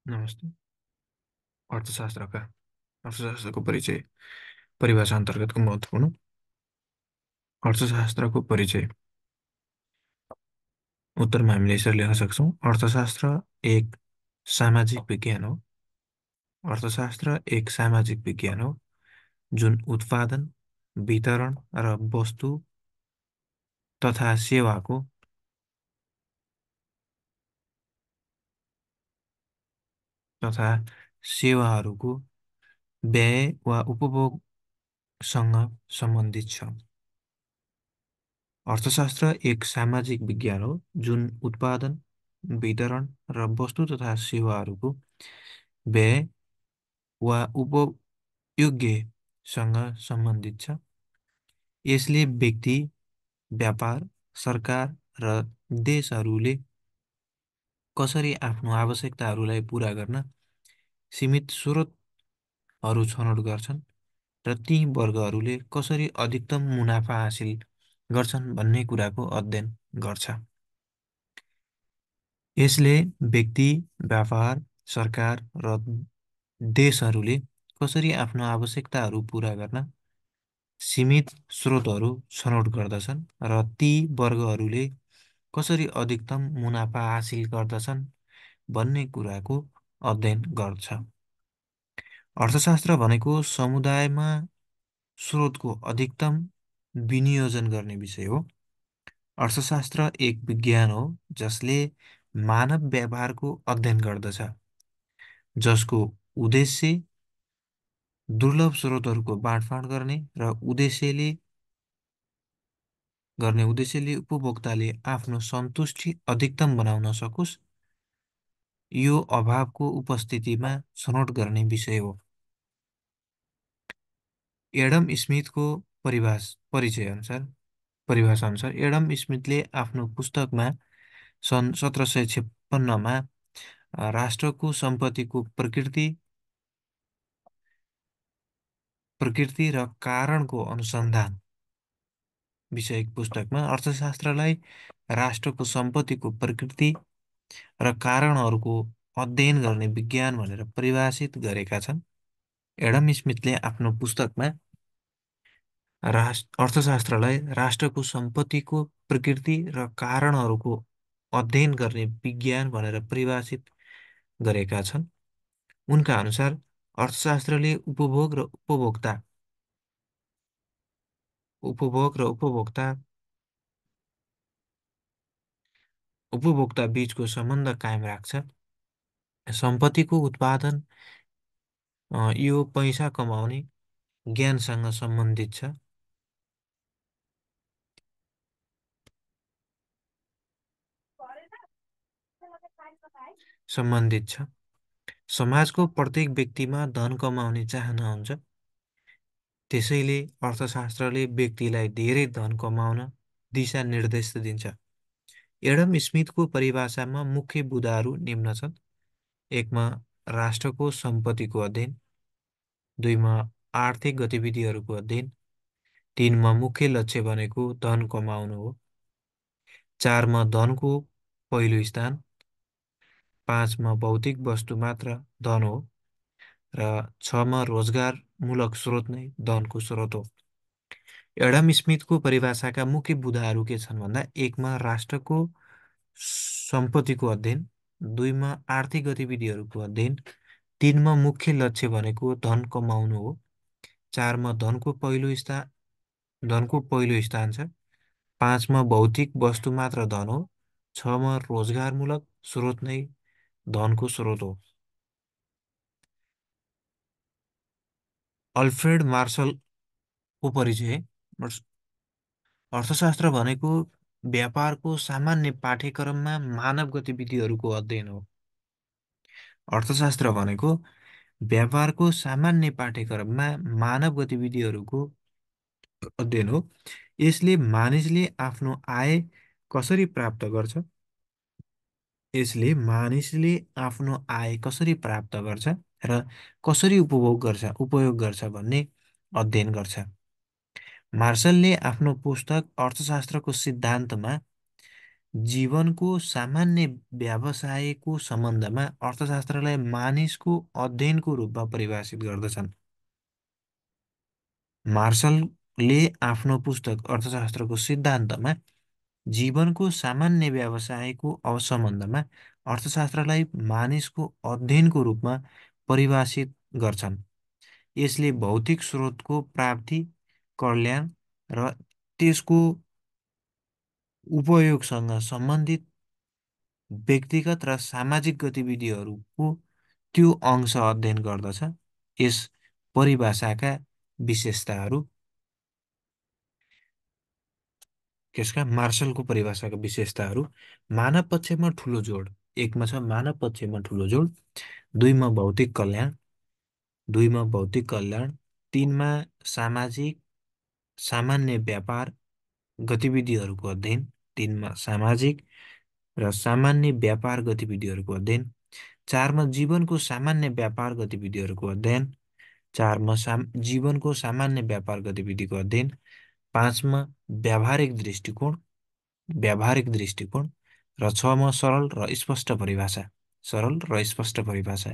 नमस्ते। अर्थशास्त्रका अर्थशास्त्रको परिचय परिभाषा अन्तर्गतको महत्त्वपूर्ण अर्थशास्त्रको परिचय उत्तरमा हामीले यसरी लेख्न सक्छौँ। अर्थशास्त्र एक सामाजिक विज्ञान हो। अर्थशास्त्र एक सामाजिक विज्ञान हो जुन उत्पादन, वितरण र वस्तु तथा तथा सेवाहरूको व्यय वा उपभोगसँग सम्बन्धित छ। अर्थशास्त्र एक सामाजिक विज्ञान हो जुन उत्पादन, वितरण र वस्तु तथा सेवाहरूको व्यय वा उपयोगसँग सम्बन्धित छ। यसले व्यक्ति, व्यापार, सरकार र देशहरूले कसरी आफ्नो आवश्यकताहरूलाई पूरा गर्न सीमित स्रोतहरू छनौट गर्छन् र ती वर्गहरूले कसरी अधिकतम मुनाफा हासिल गर्छन् भन्ने कुराको अध्ययन गर्छ। यसले व्यक्ति, व्यापार, सरकार र देशहरूले कसरी आफ्नो आवश्यकताहरू पूरा गर्न सीमित स्रोतहरू छनौट गर्दछन् र ती वर्गहरूले कसरी अधिकतम मुनाफा हासिल गर्दछन् भन्ने कुराको अध्ययन गर्छ। अर्थशास्त्र भनेको समुदायमा स्रोतको अधिकतम विनियोजन गर्ने विषय हो। अर्थशास्त्र एक विज्ञान हो जसले मानव व्यवहारको अध्ययन गर्दछ, जसको उद्देश्य दुर्लभ स्रोतहरूको बाँडफाँड गर्ने उद्देश्यले उपभोक्ताले आफ्नो सन्तुष्टि अधिकतम बनाउन सकोस्, यो अभावको उपस्थितिमा छनौट गर्ने विषय हो। एडम स्मिथको परिभाषा अनुसार एडम स्मिथले आफ्नो पुस्तकमा सन् 1756मा राष्ट्रको सम्पत्तिको प्रकृति र कारणको अनुसन्धान विषयक पुस्तकमा अर्थशास्त्रलाई राष्ट्रको सम्पत्तिको प्रकृति र कारणहरूको अध्ययन गर्ने विज्ञान भनेर परिभाषित गरेका छन्। एडम स्मिथले आफ्नो पुस्तकमा अर्थशास्त्रलाई राष्ट्रको सम्पत्तिको प्रकृति र कारणहरूको अध्ययन गर्ने विज्ञान भनेर परिभाषित गरेका छन्। उनका अनुसार अर्थशास्त्रले उपभोक्ता बीचको सम्बन्ध कायम राख्छ। सम्पत्तिको उत्पादन यो पैसा कमाउने ज्ञानसँग सम्बन्धित छ। समाजको प्रत्येक व्यक्तिमा धन कमाउने चाहना हुन्छ। त्यसैले अर्थशास्त्रले व्यक्तिलाई धेरै धन कमाउन दिशा निर्देश दिन्छ। एडम स्मिथको परिभाषामा मुख्य बुँदाहरू निम्न छन्। एकमा राष्ट्रको सम्पत्तिको अध्ययन, दुईमा आर्थिक गतिविधिहरूको अध्ययन, तीनमा मुख्य लक्ष्य भनेको धन कमाउनु हो, चारमा धनको पहिलो स्थान, पाँचमा भौतिक वस्तु मात्र धन हो र छमा रोजगारमूलक स्रोत नै धनको स्रोत हो। एडम स्मिथको परिभाषाका मुख्य बुँदाहरू के छन् भन्दा एकमा राष्ट्रको सम्पत्तिको अध्ययन, दुईमा आर्थिक गतिविधिहरूको अध्ययन, तीनमा मुख्य लक्ष्य भनेको धन कमाउनु हो, चारमा धनको पहिलो स्थान छ, पाँचमा भौतिक वस्तु मात्र धन हो, छमा रोजगारमूलक स्रोत नै धनको स्रोत हो। अल्फ्रेड मार्शलको परिचय। अर्थशास्त्र भनेको व्यापारको सामान्य पाठ्यक्रममा मानव गतिविधिहरूको अध्ययन हो। अर्थशास्त्र भनेको व्यापारको सामान्य पाठ्यक्रममा मानव गतिविधिहरूको अध्ययन हो। यसले मानिसले आफ्नो आय कसरी प्राप्त गर्छ र कसरी उपयोग गर्छ भन्ने अध्ययन गर्छ। मार्शलले आफ्नो पुस्तक अर्थशास्त्रको सिद्धान्तमा जीवनको सामान्य व्यवसायको सम्बन्धमा अर्थशास्त्रलाई मानिसको अध्ययनको रूपमा परिभाषित गर्दछन्। मार्शलले आफ्नो पुस्तक अर्थशास्त्रको सिद्धान्तमा जीवनको सामान्य व्यवसायको सम्बन्धमा अर्थशास्त्रलाई मानिसको अध्ययनको रूपमा परिभाषित गर्छन्। यसले भौतिक स्रोतको प्राप्ति, कल्याण र त्यसको उपयोगसँग सम्बन्धित व्यक्तिगत र सामाजिक गतिविधिहरूको त्यो अंश अध्ययन गर्दछ। यस परिभाषाका विशेषताहरू यसका मार्शलको परिभाषाका विशेषताहरू: मानव पक्षमा ठुलो जोड। एकमा छ मानव पक्षमा ठुलो जोड, दुईमा भौतिक कल्याण, तीनमा सामाजिक सामान्य व्यापार गतिविधिहरूको अध्ययन, तीनमा सामाजिक र सामान्य व्यापार गतिविधिहरूको अध्ययन, चारमा जीवनको सामान्य व्यापार गतिविधिहरूको अध्ययन, जीवनको सामान्य व्यापार गतिविधिको अध्ययन, पाँचमा व्यावहारिक दृष्टिकोण र छमा सरल र स्पष्ट परिभाषा।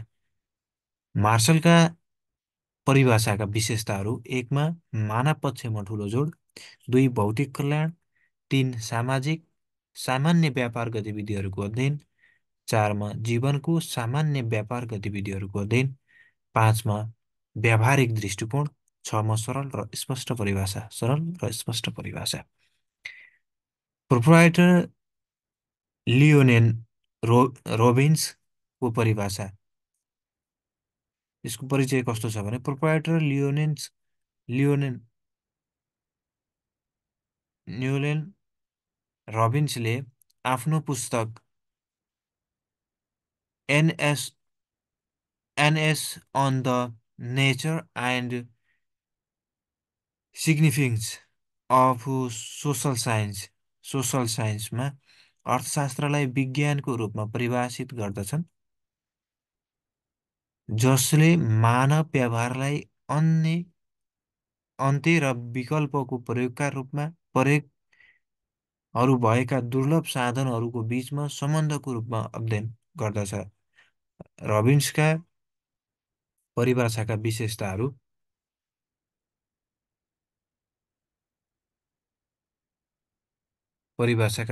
मार्शलका परिभाषाका विशेषताहरू: एकमा मानव पक्षमा ठुलो जोड, दुई भौतिक कल्याण, तीन सामाजिक सामान्य व्यापार गतिविधिहरूको अध्ययन, चारमा जीवनको सामान्य व्यापार गतिविधिहरूको अध्ययन, पाँचमा व्यावहारिक दृष्टिकोण, छमा सरल र स्पष्ट परिभाषा। प्रोप्राइटर लियोनेल रोबिन्सको परिभाषा। यसको परिचय कस्तो छ भने प्रोप्राइटर लियोनेल न्युलेन रबिन्सले आफ्नो पुस्तक an essay on the nature and significance of social साइन्समा अर्थशास्त्रलाई विज्ञानको रूपमा परिभाषित गर्दछन् जसले मानव व्यवहारलाई अन्त्य र विकल्पको प्रयोगका रूपमा प्रयोगहरू भएका दुर्लभ साधनहरूको बीचमा सम्बन्धको रूपमा अध्ययन गर्दछ। रबिन्सका परिभाषाका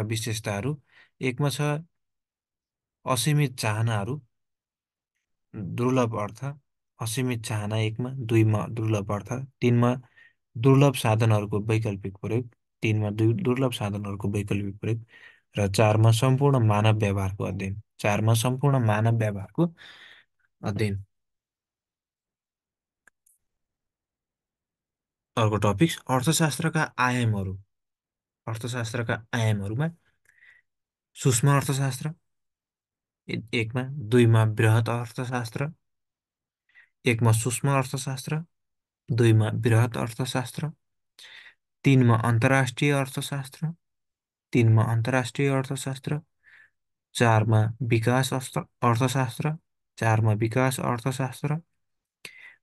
विशेषताहरू: एकमा छ असीमित चाहनाहरू, दुर्लभ अर्थ। असीमित चाहना एकमा, दुईमा दुर्लभ अर्थ, तीनमा दुर्लभ साधनहरूको वैकल्पिक प्रयोग, दुर्लभ साधनहरूको वैकल्पिक प्रयोग र चारमा सम्पूर्ण मानव व्यवहारको अध्ययन। अर्को टपिक अर्थशास्त्रका आयामहरूमा सूक्ष्म अर्थशास्त्र एकमा, दुईमा बृहत अर्थशास्त्र, एकमा सूक्ष्म अर्थशास्त्र, दुईमा बृहत अर्थशास्त्र, तीनमा अन्तर्राष्ट्रिय अर्थशास्त्र, चारमा विकास अर्थशास्त्र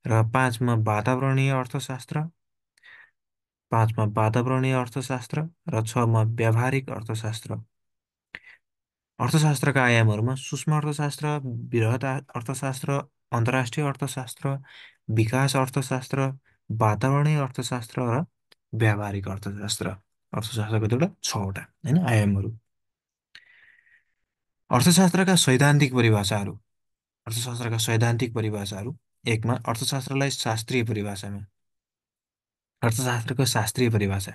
र पाँचमा वातावरणीय अर्थशास्त्र र छमा व्यावहारिक अर्थशास्त्र। अर्थशास्त्रका आयामहरूमा सूक्ष्म अर्थशास्त्र, बृहत अर्थशास्त्र, अन्तर्राष्ट्रिय अर्थशास्त्र, विकास अर्थशास्त्र, वातावरणीय अर्थशास्त्र र व्यावहारिक अर्थशास्त्र। अर्थशास्त्रको एउटा 6वटा होइन आयामहरू। अर्थशास्त्रका सैद्धान्तिक परिभाषाहरू एकमा अर्थशास्त्रको शास्त्रीय परिभाषा।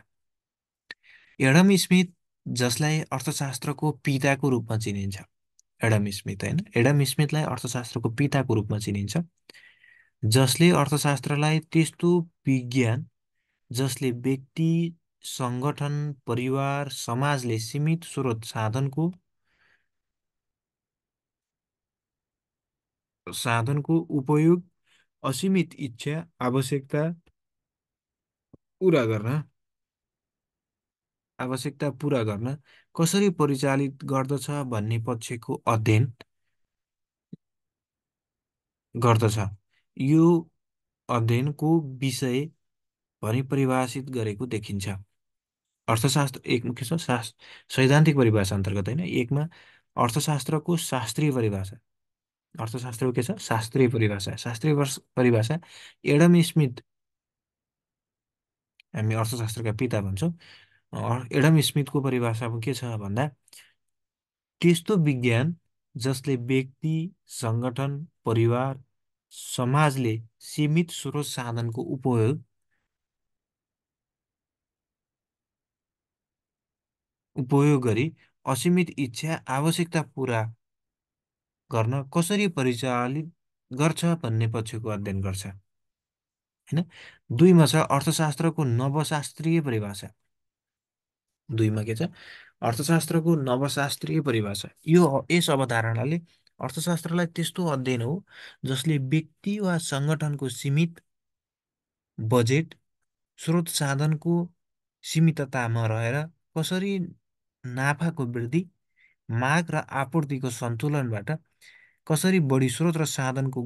एडम स्मिथ, जसलाई अर्थशास्त्रको पिताको रूपमा चिनिन्छ, एडम स्मिथलाई अर्थशास्त्रको पिताको रूपमा चिनिन्छ, जसले अर्थशास्त्रलाई त्यस्तो विज्ञान जसले व्यक्ति, सङ्गठन, परिवार, समाजले सीमित स्रोत साधनको उपयोग, असीमित इच्छा, आवश्यकता पूरा गर्न कसरी परिचालित गर्दछ भन्ने पक्षको अध्ययन गर्दछ। यो अध्ययनको विषय भनी परिभाषित गरेको देखिन्छ। अर्थशास्त्र एकमा के छ सैद्धान्तिक परिभाषा अन्तर्गत होइन, एकमा अर्थशास्त्रको शास्त्रीय परिभाषा। अर्थशास्त्रको के छ शास्त्रीय परिभाषा। शास्त्रीय परिभाषा एडम स्मिथ, हामी अर्थशास्त्रका पिता भन्छौँ, एडम स्मिथको परिभाषामा के छ भन्दा त्यस्तो विज्ञान जसले व्यक्ति, सङ्गठन, परिवार, समाजले सीमित स्रोत साधनको उपयोग गरी असीमित इच्छा आवश्यकता पूरा गर्न कसरी परिचालित गर्छ भन्ने पक्षको अध्ययन गर्छ, होइन। दुईमा छ अर्थशास्त्रको नवशास्त्रीय परिभाषा। दुईमा के छ अर्थशास्त्रको नवशास्त्रीय परिभाषा। यस अवधारणाले अर्थशास्त्रलाई त्यस्तो अध्ययन हो जसले व्यक्ति वा सङ्गठनको सीमित बजेट, स्रोत साधनको सीमिततामा रहेर कसरी नाफाको वृद्धि, माग र आपूर्तिको सन्तुलनबाट कसरी बढी स्रोत र साधनको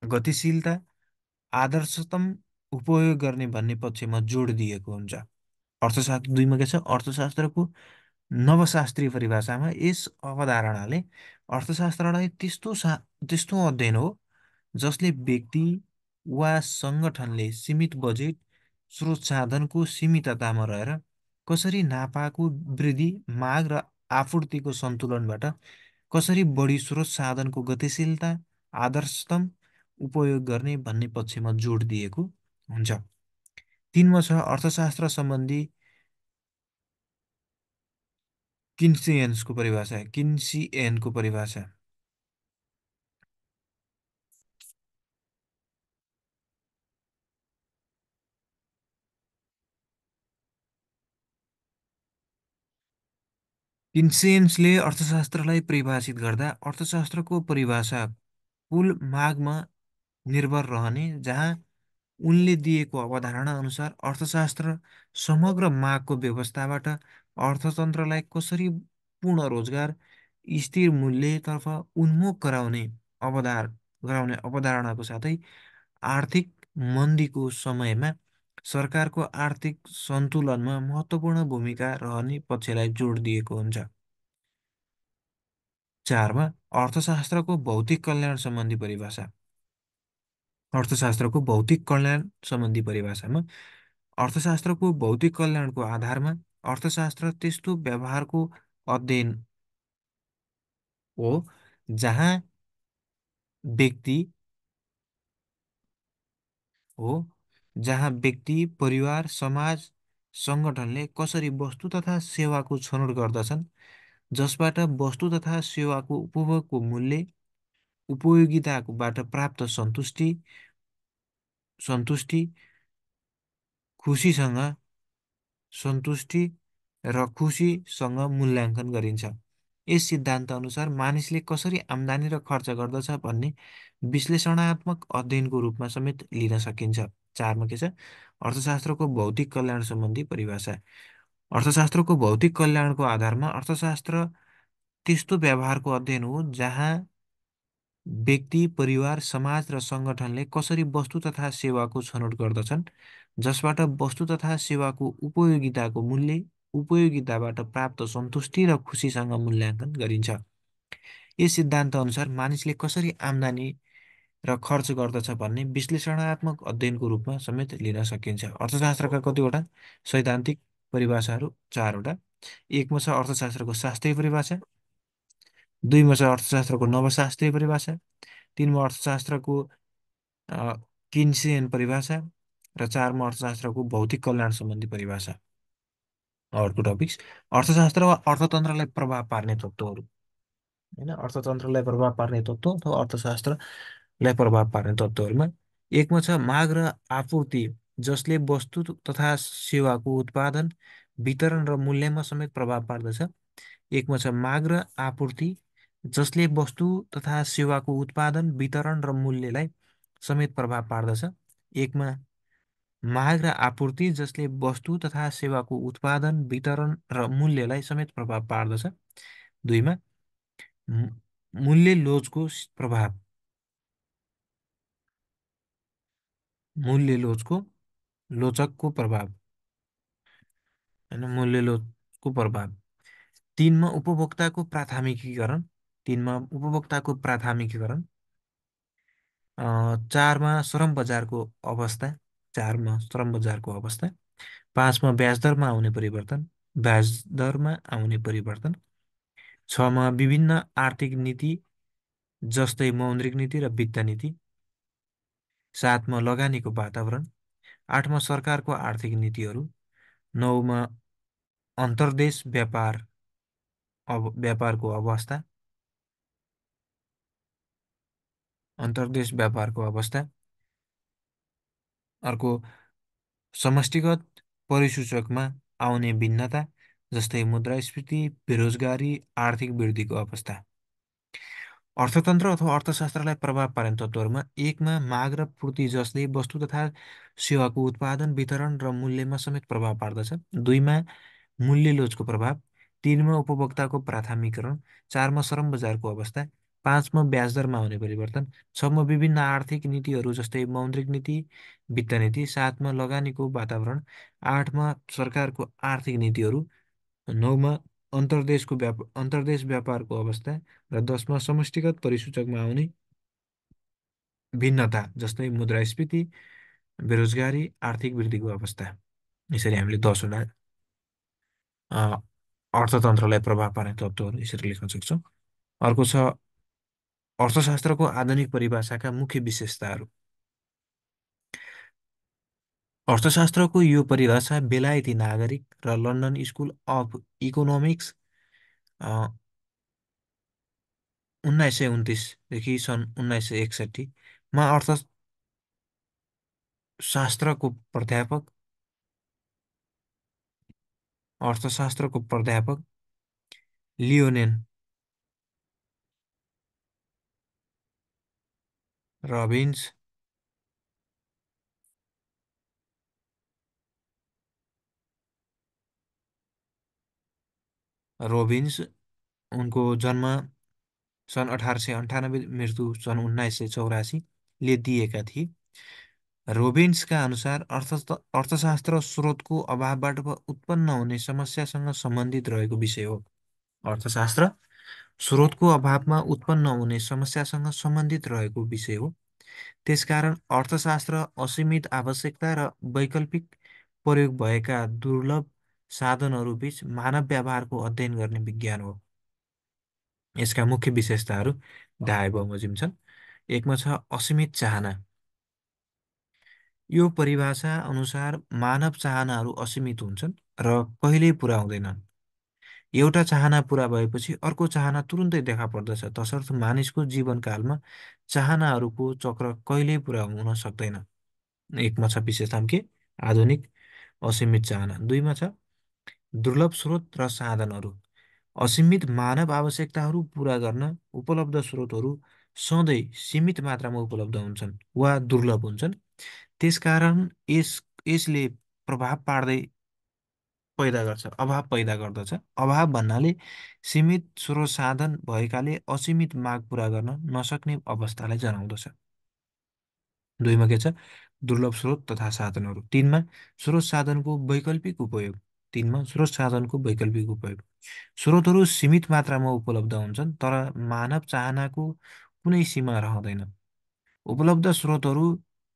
गतिशीलता आदर्शतम उपयोग गर्ने भन्ने पक्षमा जोड दिएको हुन्छ। अर्थशास्त्र दुईमा के छ अर्थशास्त्रको नवशास्त्रीय परिभाषामा यस अवधारणाले अर्थशास्त्रलाई त्यस्तो अध्ययन हो जसले व्यक्ति वा सङ्गठनले सीमित बजेट, स्रोत साधनको सीमिततामा रहेर कसरी नाफाको वृद्धि, माग र आपूर्तिको सन्तुलनबाट कसरी बढी स्रोत साधनको गतिशीलता आदर्शतम उपयोग गर्ने भन्ने पक्षमा जोड दिएको हुन्छ। तिनमा छ अर्थशास्त्र सम्बन्धी किन्सिएनको परिभाषा। किन्सियन्सले अर्थशास्त्रलाई परिभाषित गर्दा अर्थशास्त्रको परिभाषा कुल मागमा निर्भर रहने, जहाँ उनले दिएको अवधारणा अनुसार अर्थशास्त्र समग्र मागको व्यवस्थाबाट अर्थतन्त्रलाई कसरी पूर्ण रोजगार, स्थिर मूल्यतर्फ उन्मुख गराउने अवधारणाको साथै आर्थिक मन्दीको समयमा सरकारको आर्थिक सन्तुलनमा महत्त्वपूर्ण भूमिका रहने पक्षलाई जोड दिएको हुन्छ। चारमा अर्थशास्त्रको भौतिक कल्याण सम्बन्धी परिभाषा। अर्थशास्त्रको भौतिक कल्याण सम्बन्धी परिभाषामा अर्थशास्त्रको भौतिक कल्याणको आधारमा अर्थशास्त्र त्यस्तो व्यवहारको अध्ययन हो जहाँ व्यक्ति हो जहाँ व्यक्ति, परिवार, समाज, सङ्गठनले कसरी वस्तु तथा सेवाको छनौट गर्दछन्, जसबाट वस्तु तथा सेवाको उपभोगको मूल्य, उपयोगिताबाट प्राप्त सन्तुष्टि खुसीसँग सन्तुष्टि र खुसीसँग मूल्याङ्कन गरिन्छ। यस सिद्धान्त अनुसार मानिसले कसरी आम्दानी र खर्च गर्दछ भन्ने विश्लेषणात्मक अध्ययनको रूपमा समेत लिन सकिन्छ। चारमा के छ अर्थशास्त्रको भौतिक कल्याण सम्बन्धी परिभाषा। अर्थशास्त्रको भौतिक कल्याणको आधारमा अर्थशास्त्र त्यस्तो व्यवहारको अध्ययन हो जहाँ व्यक्ति, परिवार, समाज र सङ्गठनले कसरी वस्तु तथा सेवाको छनौट गर्दछन्, जसबाट वस्तु तथा सेवाको उपयोगिताको मूल्य, उपयोगिताबाट प्राप्त सन्तुष्टि र खुसीसँग मूल्याङ्कन गरिन्छ। यस सिद्धान्त अनुसार मानिसले कसरी आम्दानी र खर्च गर्दछ भन्ने विश्लेषणात्मक अध्ययनको रूपमा समेत लिन सकिन्छ। अर्थशास्त्रका कतिवटा सैद्धान्तिक परिभाषाहरू चारवटा। एकमा छ अर्थशास्त्रको शास्त्रीय परिभाषा, दुईमा छ अर्थशास्त्रको नवशास्त्रीय परिभाषा, तिनमा अर्थशास्त्रको अ, किन्सियन परिभाषा र चारमा अर्थशास्त्रको भौतिक कल्याण सम्बन्धी परिभाषा। अर्को टपिक्स अर्थशास्त्र वा अर्थतन्त्रलाई प्रभाव पार्ने तत्त्वहरू, होइन। अर्थतन्त्रलाई प्रभाव पार्ने तत्त्व अथवा अर्थशास्त्रलाई प्रभाव पार्ने तत्त्वहरूमा एकमा छ माग र आपूर्ति, जसले वस्तु तथा सेवाको उत्पादन, वितरण र मूल्यमा समेत प्रभाव पार्दछ। एकमा छ माग र आपूर्ति, जसले वस्तु तथा सेवाको उत्पादन, वितरण र मूल्यलाई समेत प्रभाव पार्दछ। एकमा माग र आपूर्ति, जसले वस्तु तथा सेवाको उत्पादन, वितरण र मूल्यलाई समेत प्रभाव पार्दछ। दुईमा मूल्य लोचको प्रभाव, मूल्य लोचकको प्रभाव, होइन, मूल्य लोचको प्रभाव। तिनमा उपभोक्ताको प्राथमिकीकरण, तिनमा उपभोक्ताको प्राथमिकीकरण। चारमा श्रम बजारको अवस्था, चारमा श्रम बजारको अवस्था। पाँचमा ब्याजदरमा आउने परिवर्तन, ब्याजदरमा आउने परिवर्तन। छमा विभिन्न आर्थिक नीति जस्तै मौद्रिक नीति र वित्त नीति। सातमा लगानीको वातावरण। आठमा सरकारको आर्थिक नीतिहरू। नौमा अन्तर्देश व्यापारको अवस्था, अन्तर्देश व्यापारको अवस्था। अर्को समष्टिगत परिसूचकमा आउने भिन्नता जस्तै मुद्रास्फीति, बेरोजगारी, आर्थिक वृद्धिको अवस्था। अर्थतन्त्र अथवा अर्थशास्त्रलाई प्रभाव पार्ने तत्त्वहरूमा एकमा माग र पूर्ति जसले वस्तु तथा सेवाको उत्पादन, वितरण र मूल्यमा समेत प्रभाव पार्दछ। दुईमा मूल्य लोचको प्रभाव। तिनमा उपभोक्ताको प्राथमिकीकरण। चारमा श्रम बजारको अवस्था। पाँचमा ब्याज दरमा आउने परिवर्तन। छमा विभिन्न आर्थिक नीतिहरू जस्तै मौद्रिक नीति, वित्त नीति। सातमा लगानीको वातावरण। आठमा सरकारको आर्थिक नीतिहरू। नौमा अन्तर्देश व्यापारको अवस्था। र दसमा समष्टिगत परिसूचकमा आउने भिन्नता जस्तै मुद्रास्फीति, बेरोजगारी, आर्थिक वृद्धिको अवस्था। यसरी हामीले 10वटा अर्थतन्त्रलाई प्रभाव पार्ने तत्त्वहरू यसरी लेख्न सक्छौँ। अर्को छ अर्थशास्त्रको आधुनिक परिभाषाका मुख्य विशेषताहरू। अर्थशास्त्रको यो परिभाषा बेलायती नागरिक र लन्डन स्कुल अफ इकोनोमिक्स 1929देखि सन् 1961मा प्राध्यापक अर्थशास्त्रको प्राध्यापक लियोनेल रबिन्स रोबिन्स, उनको जन्म सन् 1898, मृत्यु सन् 1984ले दिएका थिए। रोबिन्सका अनुसार अर्थशास्त्र स्रोतको अभावबाट उत्पन्न हुने समस्यासँग सम्बन्धित रहेको विषय हो। अर्थशास्त्र स्रोतको अभावमा उत्पन्न हुने समस्यासँग सम्बन्धित रहेको विषय हो। त्यसकारण अर्थशास्त्र असीमित आवश्यकता र वैकल्पिक प्रयोग भएका दुर्लभ साधनहरूबीच मानव व्यवहारको अध्ययन गर्ने विज्ञान हो। यसका मुख्य विशेषताहरू ढाए बमोजिम छन्। एकमा छ असीमित चाहना। यो परिभाषा अनुसार मानव चाहनाहरू असीमित हुन्छन् र कहिल्यै पुरा हुँदैनन्। एउटा चाहना पुरा भएपछि अर्को चाहना तुरुन्तै देखा पर्दछ, तसर्थ मानिसको जीवनकालमा चाहनाहरूको चक्र कहिल्यै पुरा हुन सक्दैन। एकमा छ विशेषता के आधुनिक असीमित चाहना। दुईमा छ दुर्लभ स्रोत र साधनहरू। असीमित मानव आवश्यकताहरू पुरा गर्न उपलब्ध स्रोतहरू सधैँ सीमित मात्रामा उपलब्ध हुन्छन् वा दुर्लभ हुन्छन्। त्यसकारण यसले प्रभाव पार्दै अभाव पैदा गर्दछ। अभाव भन्नाले सीमित स्रोत साधन भएकाले असीमित माग पुरा गर्न नसक्ने अवस्थालाई जनाउँदछ। दुईमा के छ दुर्लभ स्रोत तथा साधनहरू। तिनमा स्रोत साधनको वैकल्पिक उपयोग। तिनमा स्रोत साधनको वैकल्पिक उपयोग। स्रोतहरू सीमित मात्रामा उपलब्ध हुन्छन् तर मानव चाहनाको कुनै सीमा रहँदैन। उपलब्ध स्रोतहरू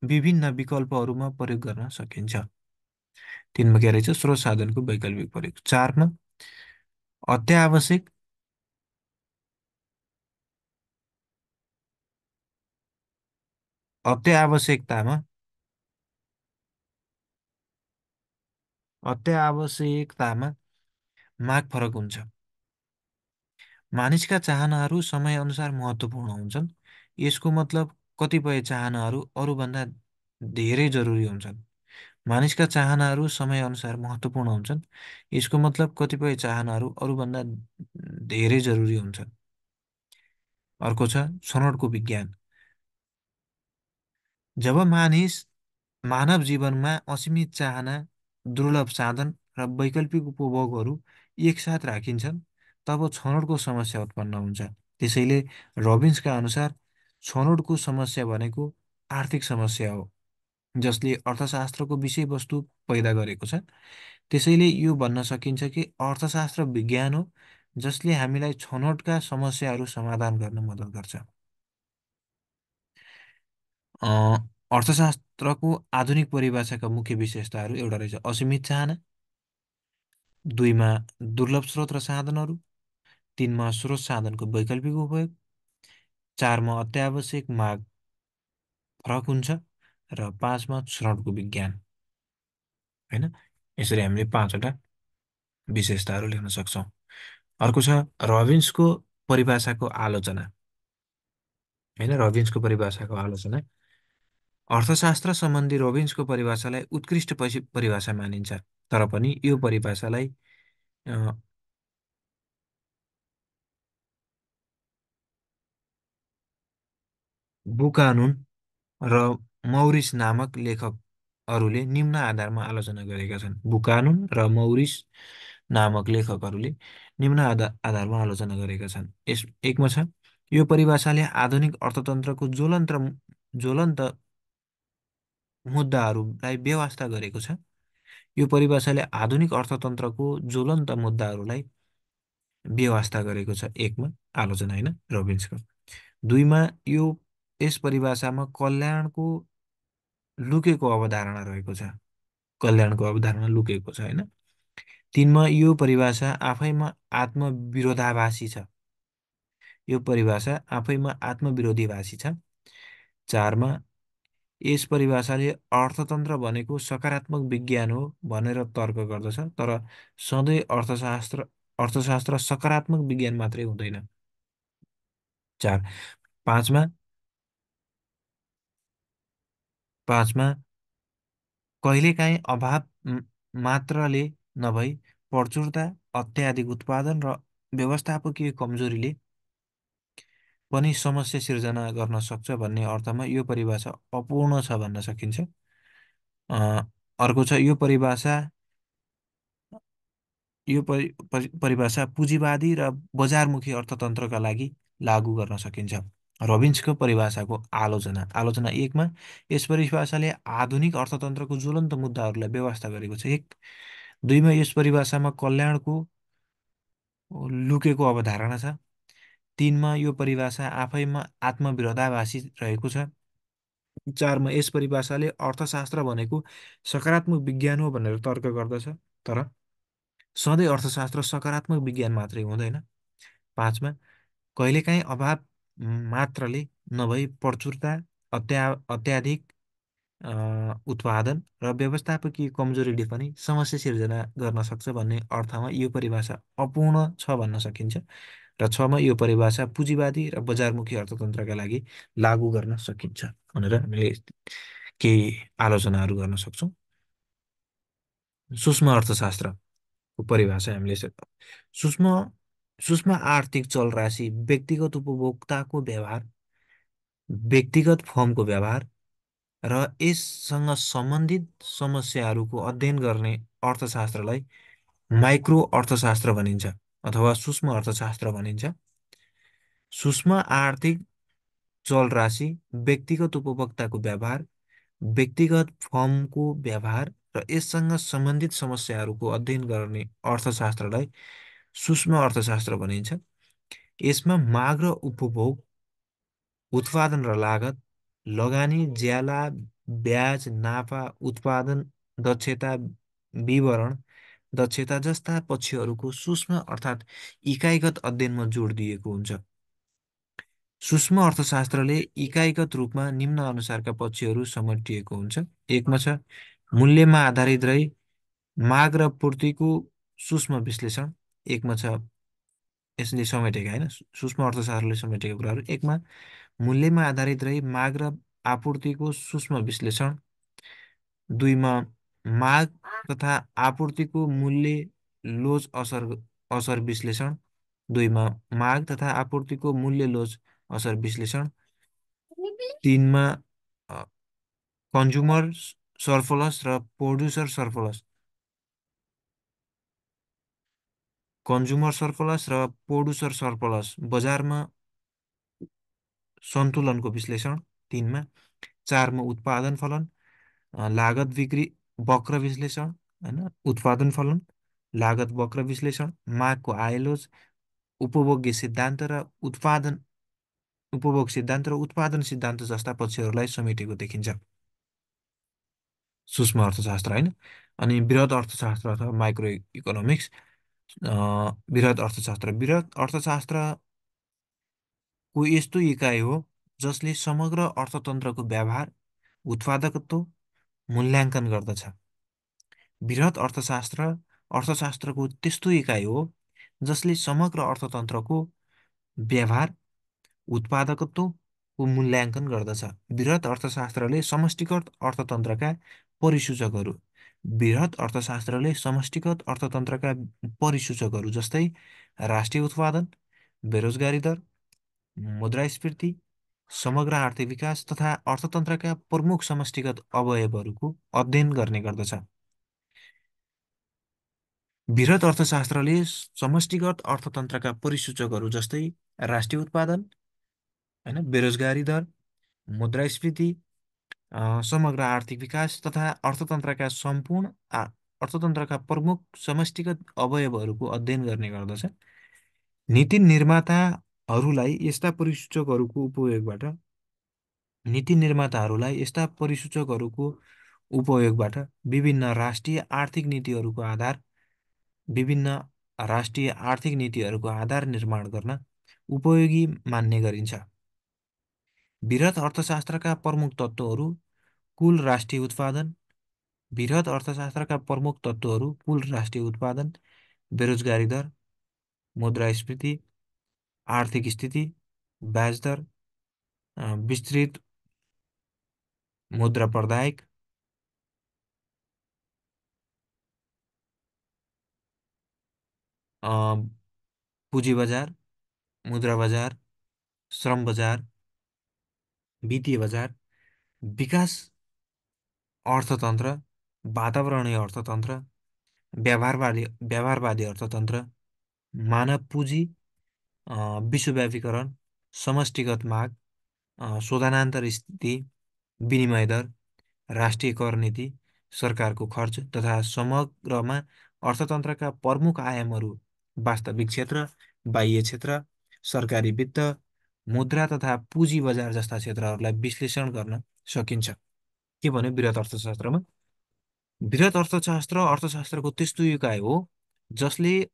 विभिन्न विकल्पहरूमा प्रयोग गर्न सकिन्छ। तिनमा के रहेछ स्रोत साधनको वैकल्पिक प्रयोग। चारमा अत्यावश्यक अत्यावश्यकतामा अत्यावश्यकतामा माग फरक हुन्छ। मानिसका चाहनाहरू समयअनुसार महत्त्वपूर्ण हुन्छन्। यसको मतलब कतिपय चाहनाहरू अरूभन्दा धेरै जरुरी हुन्छन्। मानिसका चाहनाहरू समयअनुसार महत्त्वपूर्ण हुन्छन्। यसको मतलब कतिपय चाहनाहरू अरूभन्दा धेरै जरुरी हुन्छन्। अर्को छ छनौटको विज्ञान। जब मानव जीवनमा असीमित चाहना, दुर्लभ साधन र वैकल्पिक उपभोगहरू एकसाथ राखिन्छन् तब छनौटको समस्या उत्पन्न हुन्छ। त्यसैले रबिन्सका अनुसार छनौटको समस्या भनेको आर्थिक समस्या हो। जसले अर्थशास्त्रको विषयवस्तु पैदा गरेको छ। त्यसैले यो भन्न सकिन्छ कि अर्थशास्त्र विज्ञान हो जसले हामीलाई छनौटका समस्याहरू समाधान गर्न मद्दत गर्छ। अ, अर्थशास्त्रको आधुनिक परिभाषाका मुख्य विशेषताहरू एउटा रहेछ असीमित चाहना, दुईमा दुर्लभ स्रोत र साधनहरू, तिनमा स्रोत साधनको वैकल्पिक उपयोग, चारमा अत्यावश्यक माग फरक हुन्छ र पाँचमा छनौटको विज्ञान। होइन, यसरी हामीले पाँचवटा विशेषताहरू लेख्न सक्छौँ। अर्को छ रबिन्सको परिभाषाको आलोचना। होइन, रबिन्सको परिभाषाको आलोचना। अर्थशास्त्र सम्बन्धी रोबिन्सको परिभाषालाई उत्कृष्ट परिभाषा मानिन्छ, तर पनि यो परिभाषालाई अ, बुकानुन र मौरिस नामक लेखकहरूले निम्न आधारमा आलोचना गरेका छन्। बुकानुन र मौरिस नामक लेखकहरूले निम्न आधारमा आलोचना गरेका छन्। यस एकमा छ यो परिभाषाले आधुनिक अर्थतन्त्रको ज्वलन्त मुद्दाहरूलाई बेवास्ता गरेको छ। यो परिभाषाले आधुनिक अर्थतन्त्रको ज्वलन्त मुद्दाहरूलाई बेवास्ता गरेको छ। एकमा आलोचना, होइन, रोबिन्सको। दुईमा यो यस परिभाषामा कल्याणको लुकेको अवधारणा रहेको छ। कल्याणको अवधारणा लुकेको छ, होइन। तिनमा यो परिभाषा आफैमा आत्मविरोधाभासी छ। यो परिभाषा आफैमा आत्मविरोधीभाषी छ। चारमा यस परिभाषाले अर्थतन्त्र भनेको सकारात्मक विज्ञान हो भनेर तर्क गर्दछ, तर सधैँ अर्थशास्त्र सकारात्मक विज्ञान मात्रै हुँदैन। चार पाँचमा पाँचमा कहिलेकाहीँ अभाव मात्रले नभई प्रचुरता, अत्याधिक उत्पादन र व्यवस्थापकीय कमजोरीले पनि समस्या सिर्जना गर्न सक्छ भन्ने अर्थमा यो परिभाषा अपूर्ण छ भन्न सकिन्छ। अ, अर्को छ यो परिभाषा पुँजीवादी र बजारमुखी अर्थतन्त्रका लागि लागू गर्न सकिन्छ। रबिन्सको परिभाषाको आलोचना। आलोचना एकमा यस परिभाषाले आधुनिक अर्थतन्त्रको ज्वलन्त मुद्दाहरूलाई बेवास्ता गरेको छ। एक दुईमा यस परिभाषामा कल्याणको लुकेको अवधारणा छ। तिनमा यो परिभाषा आफैमा आत्मविरोधाभासी रहेको छ। चारमा यस परिभाषाले अर्थशास्त्र भनेको सकारात्मक विज्ञान हो भनेर तर्क गर्दछ, तर सधैँ अर्थशास्त्र सकारात्मक विज्ञान मात्रै हुँदैन। पाँचमा कहिलेकाहीँ अभाव मात्रले नभई प्रचुरता, अत्याधिक उत्पादन र व्यवस्थापकीय कमजोरीले पनि समस्या सिर्जना गर्न सक्छ भन्ने अर्थमा यो परिभाषा अपूर्ण छ भन्न सकिन्छ। र छमा यो परिभाषा पुँजीवादी र बजारमुखी अर्थतन्त्रका लागि लागू गर्न सकिन्छ भनेर हामीले केही आलोचनाहरू गर्न सक्छौँ। सूक्ष्म अर्थशास्त्रको परिभाषा हामीले सूक्ष्म सूक्ष्म आर्थिक चलराशि व्यक्तिगत उपभोक्ताको व्यवहार, व्यक्तिगत फर्मको व्यवहार र यससँग सम्बन्धित समस्याहरूको अध्ययन गर्ने अर्थशास्त्रलाई माइक्रो अर्थशास्त्र भनिन्छ अथवा सूक्ष्म अर्थशास्त्र भनिन्छ। सूक्ष्म आर्थिक चलराशि व्यक्तिगत उपभोक्ताको व्यवहार, व्यक्तिगत फर्मको व्यवहार र यससँग सम्बन्धित समस्याहरूको अध्ययन गर्ने अर्थशास्त्रलाई सूक्ष्म अर्थशास्त्र भनिन्छ। यसमा माग र उपभोग, उत्पादन र लागत, लगानी, ज्याला, ब्याज, नाफा, उत्पादन, दक्षता, विवरण, दक्षता जस्ता पक्षहरूको सूक्ष्म अर्थात् इकाइगत अध्ययनमा जोड दिएको हुन्छ। सूक्ष्म अर्थशास्त्रले इकाइगत रूपमा निम्न अनुसारका पक्षहरू समेटिएको हुन्छ। एकमा छ मूल्यमा आधारित रही माग र पूर्तिको सूक्ष्म विश्लेषण। एकमा छ यसले समेटेका, होइन, सूक्ष्म अर्थशास्त्रले समेटेका कुराहरू। एकमा मूल्यमा आधारित रही माग र आपूर्तिको सूक्ष्म विश्लेषण। दुईमा माग तथा आपूर्तिको मूल्य लोच असर विश्लेषण। दुईमा माग तथा आपूर्तिको मूल्य लोच असर विश्लेषण। तिनमा कन्ज्युमर सरप्लस र प्रोड्युसर सरप्लस, र प्रोड्युसर सरप्लस बजारमा सन्तुलनको विश्लेषण। तिनमा चारमा उत्पादन फलन लागत बिक्री वक्र विश्लेषण, होइन, उत्पादन फलन, लागत वक्र विश्लेषण, मागको आइलोज, उपभोग्य सिद्धान्त र उत्पादन उपभोग सिद्धान्त र उत्पादन सिद्धान्त जस्ता पक्षहरूलाई समेटेको देखिन्छ सूक्ष्म अर्थशास्त्र, होइन। अनि बृहत अर्थशास्त्र अथवा माइक्रो इकोनोमिक्स। बृहत अर्थशास्त्रको यस्तो इकाइ हो जसले समग्र अर्थतन्त्रको व्यवहार, उत्पादकत्व मूल्याङ्कन गर्दछ। बृहत अर्थशास्त्रको त्यस्तो इकाइ हो जसले समग्र अर्थतन्त्रको व्यवहार, उत्पादकत्वको मूल्याङ्कन गर्दछ। बृहत अर्थशास्त्रले समष्टिगत अर्थतन्त्रका परिसूचकहरू बृहत अर्थशास्त्रले समष्टिगत अर्थतन्त्रका परिसूचकहरू जस्तै राष्ट्रिय उत्पादन, बेरोजगारी दर, मुद्रास्फीति, समग्र आर्थिक विकास तथा अर्थतन्त्रका प्रमुख समष्टिगत अवयवहरूको अध्ययन गर्ने गर्दछ। बृहत अर्थशास्त्रले समष्टिगत अर्थतन्त्रका परिसूचकहरू जस्तै राष्ट्रिय उत्पादन, होइन, बेरोजगारी दर, मुद्रास्फीति, समग्र आर्थिक विकास तथा अर्थतन्त्रका प्रमुख समष्टिगत अवयवहरूको अध्ययन गर्ने गर्दछ। नीति निर्माताहरूलाई यस्ता परिसूचकहरूको उपयोगबाट विभिन्न राष्ट्रिय आर्थिक नीतिहरूको आधार निर्माण गर्न उपयोगी मान्ने गरिन्छ। बृहत अर्थशास्त्रका प्रमुख तत्त्वहरू कुल राष्ट्रिय उत्पादन बेरोजगारी दर, मुद्रास्फीति, आर्थिक स्थिति, ब्याज दर, विस्तृत मुद्रा प्रदायक, पुँजी बजार, मुद्रा बजार, श्रम बजार, वित्तीय बजार, विकास अर्थतन्त्र, वातावरणीय अर्थतन्त्र, व्यवहारवादी अर्थतन्त्र, मानव पुँजी, विश्वव्यापीकरण, समष्टिगत माग, शोधनान्तर स्थिति, विनिमय दर, राष्ट्रिय कर नीति, सरकारको खर्च तथा समग्रमा अर्थतन्त्रका प्रमुख आयामहरू वास्तविक क्षेत्र, बाह्य क्षेत्र, सरकारी वित्त, मुद्रा तथा पुँजी बजार जस्ता क्षेत्रहरूलाई विश्लेषण गर्न सकिन्छ। के भन्यो बृहत अर्थशास्त्रमा? बृहत अर्थशास्त्रको त्यस्तो इकाइ हो जसले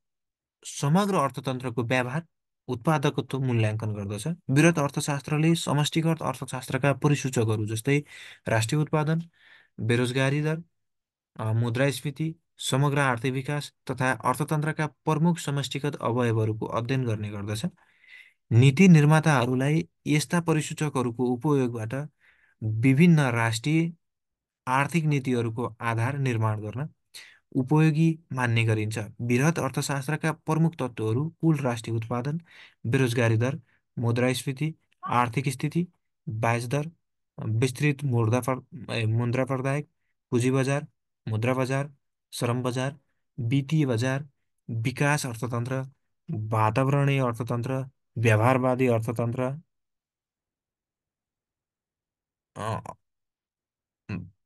समग्र अर्थतन्त्रको व्यवहार, उत्पादकत्व मूल्याङ्कन गर्दछ। बृहत अर्थशास्त्रले समष्टिगत अर्थशास्त्रका परिसूचकहरू जस्तै राष्ट्रिय उत्पादन, बेरोजगारी दर, मुद्रास्फीति, समग्र आर्थिक विकास तथा अर्थतन्त्रका प्रमुख समष्टिगत अवयवहरूको अध्ययन गर्ने गर्दछ। नीति निर्माताहरूलाई यस्ता परिसूचकहरूको उपयोगबाट विभिन्न राष्ट्रिय आर्थिक नीतिहरूको आधार निर्माण गर्न उपयोगी मान्ने गरिन्छ। बृहत अर्थशास्त्रका प्रमुख तत्त्वहरू कुल राष्ट्रिय उत्पादन, बेरोजगारी दर, मुद्रास्फीति, आर्थिक स्थिति, ब्याज दर, विस्तृत मुद्रा प्रदायक, पुँजी बजार, मुद्रा बजार, श्रम बजार, वित्तीय बजार, विकास अर्थतन्त्र, वातावरणीय अर्थतन्त्र, व्यवहारवादी अर्थतन्त्र,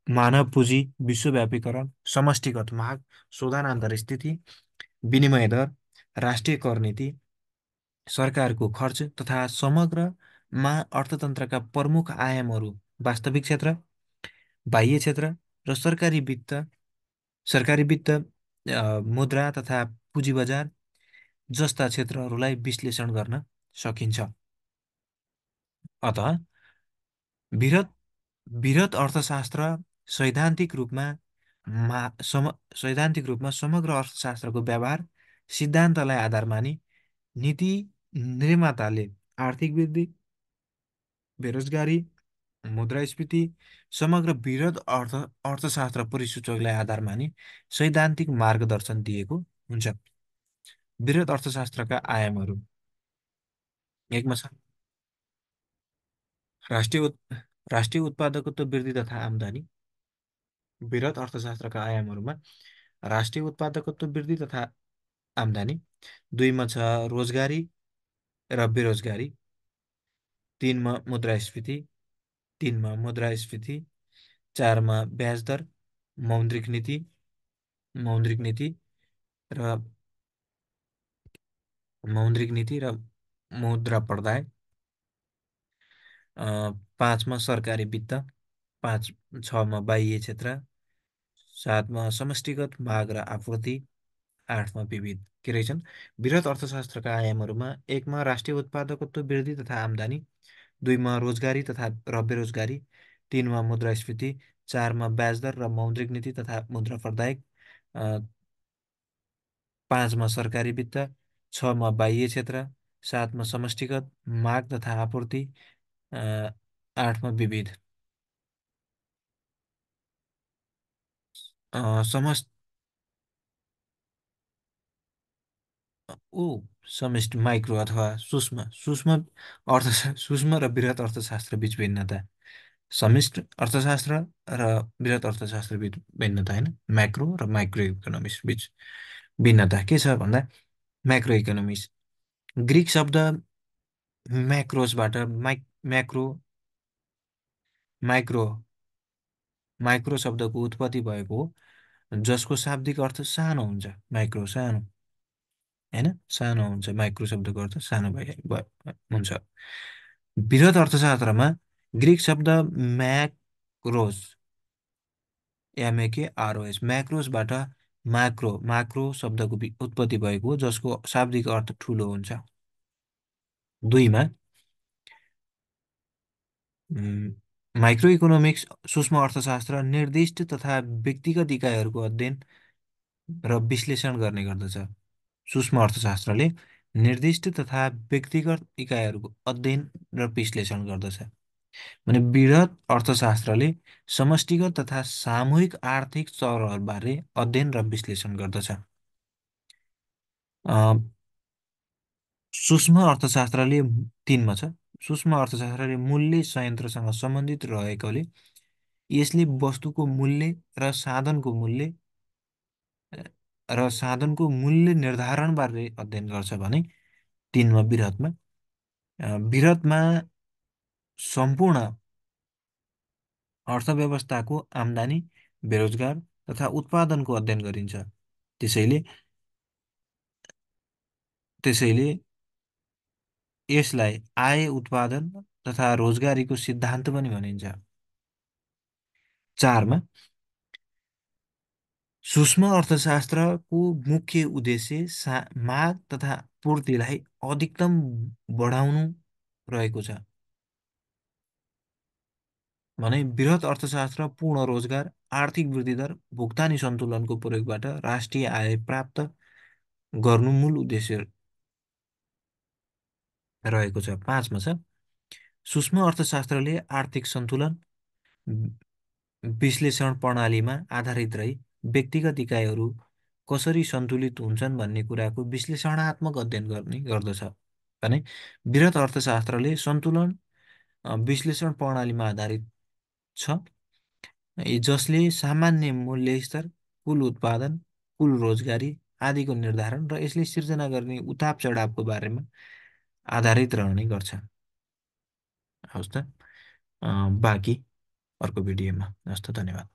मानव पुँजी, विश्वव्यापीकरण, समष्टिगत माग, शोधनान्तर स्थिति, विनिमय दर, राष्ट्रिय कर नीति, सरकारको खर्च तथा समग्रमा अर्थतन्त्रका प्रमुख आयामहरू वास्तविक क्षेत्र, बाह्य क्षेत्र र सरकारी वित्त, मुद्रा तथा पुँजी बजार जस्ता क्षेत्रहरूलाई विश्लेषण गर्न सकिन्छ। अतः बृहत बृहत अर्थशास्त्र सैद्धान्तिक रूपमा समग्र अर्थशास्त्रको व्यवहार सिद्धान्तलाई आधार मानी नीति निर्माताले आर्थिक वृद्धि, बेरोजगारी, मुद्रास्फीति, समग्र बृहत अर्थशास्त्र परिसूचकलाई आधार मानी सैद्धान्तिक मार्गदर्शन दिएको हुन्छ। बृहत अर्थशास्त्रका आयामहरू एकमा छ राष्ट्रिय उत्- राष्ट्रिय उत्पादकत्व वृद्धि तथा आम्दानी। बृहत अर्थशास्त्रका आयामहरूमा राष्ट्रिय उत्पादकत्व वृद्धि तथा आम्दानी, दुईमा छ रोजगारी र बेरोजगारी, तिनमा मुद्रास्फीति 4मा ब्याज दर, मौद्रिक नीति, मौद्रिक नीति र मौद्रिक नीति र मुद्रा प्रदाय। 5मा सरकारी वित्त, 6मा बाह्य क्षेत्र, 7मा समष्टिगत माग र आपूर्ति, 8मा विविध के रहेछन्। वृहत अर्थशास्त्रका आयामहरूमा 1मा राष्ट्रिय उत्पादकत्व वृद्धि तथा आम्दानी, 2मा रोजगारी तथा र बेरोजगारी, 3मा मुद्रास्फीति, 4मा ब्याज दर र मौद्रिक नीति तथा मुद्रा प्रदायक, 5मा सरकारी वित्त, 6मा बाह्य क्षेत्र, 7मा समष्टिगत माग तथा आपूर्ति, 8मा विविध। समस्त ओ समष्टि माइक्रो अथवा सूक्ष्म सूक्ष्म सूक्ष्म र वृहत अर्थशास्त्र बीच भिन्नता। समष्टि अर्थशास्त्र र वृहत अर्थशास्त्र बीच भिन्नता होइन, म्याक्रो र माइक्रो इकोनोमिक्स बीच भिन्नता के छ भन्दा, म्याक्रो इकोनोमिक्स ग्रिक शब्द म्याक्रोसबाट म्याक्रो माइक्रो माइक्रो शब्दको उत्पत्ति भएको हो, जसको शाब्दिक अर्थ सानो हुन्छ। माइक्रो सानो होइन, सानो हुन्छ। माइक्रो शब्दको अर्थ सानो हुन्छ। वृहत अर्थशास्त्रमा ग्रिक शब्द म्याक्रोस, एमएकेआरओएस, म्याक्रोसबाट माक्रो शब्दको उत्पत्ति भएको हो, जसको शाब्दिक अर्थ ठुलो हुन्छ। 2मा माइक्रो इकोनोमिक्स सूक्ष्म अर्थशास्त्र निर्दिष्ट तथा व्यक्तिगत इकाइहरूको अध्ययन र विश्लेषण गर्ने गर्दछ। सूक्ष्म अर्थशास्त्रले निर्दिष्ट तथा व्यक्तिगत इकाइहरूको अध्ययन र विश्लेषण गर्दछ भने वृहत अर्थशास्त्रले समष्टिगत तथा सामूहिक आर्थिक चरहरूबारे अध्ययन र विश्लेषण गर्दछ। सूक्ष्म अर्थशास्त्रले 3मा छ। सूक्ष्म अर्थशास्त्रले मूल्य संयन्त्रसँग सम्बन्धित रहेकोले यसले वस्तुको मूल्य र साधनको मूल्य निर्धारणबारे अध्ययन गर्छ भने 3मा वृहतमा सम्पूर्ण अर्थव्यवस्थाको आम्दानी, बेरोजगार तथा उत्पादनको अध्ययन गरिन्छ। त्यसैले त्यसैले यसलाई आय, उत्पादन तथा रोजगारीको सिद्धान्त पनि भनिन्छ। 4मा सूक्ष्म अर्थशास्त्रको मुख्य उद्देश्य माग तथा पूर्तिलाई अधिकतम बढाउनु रहेको छ भने वृहत अर्थशास्त्र पूर्ण रोजगार, आर्थिक वृद्धि दर, भुक्तानी सन्तुलनको प्रयोगबाट राष्ट्रिय आय प्राप्त गर्नु मूल उद्देश्य रहेको छ। 5मा छ सूक्ष्म अर्थशास्त्रले आर्थिक सन्तुलन विश्लेषण प्रणालीमा आधारित रही व्यक्तिगत इकाइहरू कसरी सन्तुलित हुन्छन् भन्ने कुराको विश्लेषणात्मक अध्ययन गर्ने गर्दछ भने वृहत अर्थशास्त्रले सन्तुलन विश्लेषण प्रणालीमा आधारित छ, जसले सामान्य मूल्य स्तर, कुल उत्पादन, कुल रोजगारी आदिको निर्धारण र यसले सिर्जना गर्ने उताप चढावको बारेमा आधारित रहने गर्छ। हवस् त, बाँकी अर्को भिडियोमा। हवस् त, धन्यवाद।